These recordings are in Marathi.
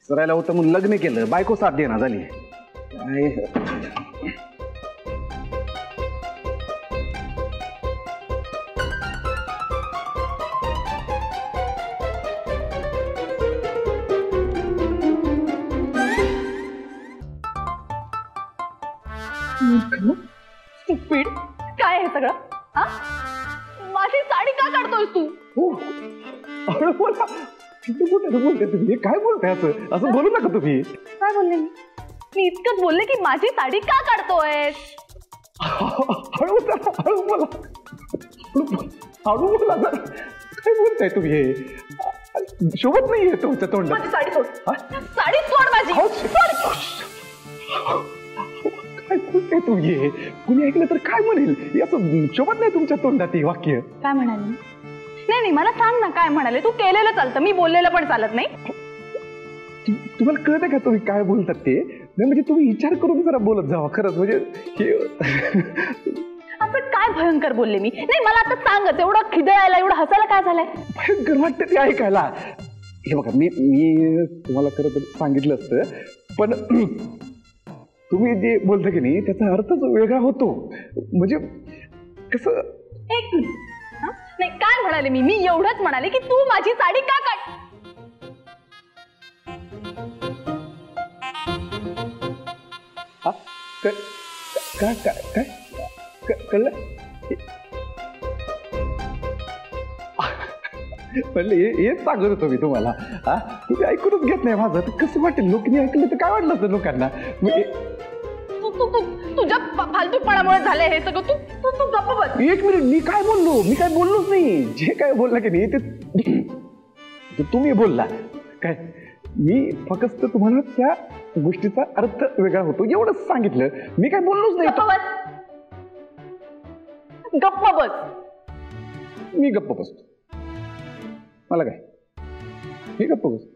करायला होतं म्हणून लग्न केलं, बायको साथ देना झाली. स्टुपिड, काय आहे सगळं? हा, माझी साडी का काढतोयस तू? अरे बोला, बोलते तुम्ही, काय बोलताय असं? असं बोलू नका तुम्ही. काय बोलले मी इतकंच बोलले की माझी साडी का काढतोयस? हळू बोला, हळू बोला. काय बोलताय तुम्ही? हे शोभत नाहीये तुमच्या तोंडात. माझी साडी सोड, साडी सोड माझी. काय बोलताय तुम्ही? कुणी ऐकलं तर काय म्हणेल? असं शोभत नाही तुमच्या तोंडात हे वाक्य. काय म्हणाले? नाही, मला सांग ना काय म्हणाले. तू केलेलं चालतं, मी बोललेलं पण चालत नाही. तुम्हाला कळतं का तुम्ही काय बोलतात ते? नाही म्हणजे तुम्ही विचार करून जरा बोलत जावा. खरंच म्हणजे असं काय भयंकर बोलले मी? नाही, मला आता सांगच. एवढं खिदळायला, एवढं हसायला काय झालंय? भयंकर वाटतं ते ऐकायला. हे बघा, मी तुम्हाला खरं तर सांगितलं असतं, पण तुम्ही जे बोलता की नाही त्याचा अर्थच वेगळा होतो. म्हणजे कसं? एक मिनिट. नाही, काय म्हणाले मी एवढंच म्हणाले की तू माझी साडी का काढ. काय कळलं? म्हणले हेच सांगत होतो मी तुम्हाला. हा, तुम्ही ऐकूनच घेत नाही माझं. कसं वाटेल? लोकांनी ऐकलं तर काय वाटलं असतं लोकांना? तुझ्या फालतूपणामुळे झालंय हे सगळं. तू गप्प बस. एक मिनिट, मी काय बोललोच नाही. जे काय बोलला की नाही ते तुम्ही बोलला. काय मी फक्त तुम्हाला त्या गोष्टीचा अर्थ वेगळा होतो एवढंच सांगितलं. मी काय बोललोच नाही. गप्प बस. मी गप्प बसतो. मला काय, मी गप्प बसतो.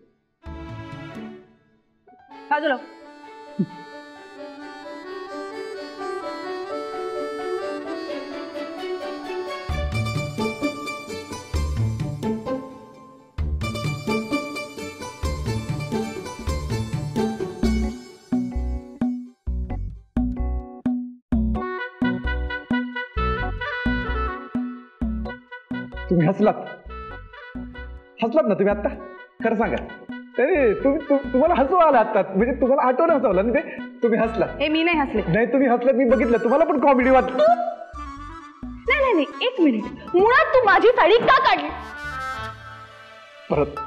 बाजूला. तुम्ही हसलात ना तुम्ही आता? खरं सांगा. अरे तुम्हाला हसू आलं आता. म्हणजे तुम्हाला आठवण हसवलं ना ते. तुम्ही हसला. मी नाही हसले. नाही, तुम्ही हसलात, मी बघितलं. तुम्हाला पण कॉमेडी वाटली. नाही, एक मिनिट. मुळात तू माझी साडी का काढली? परत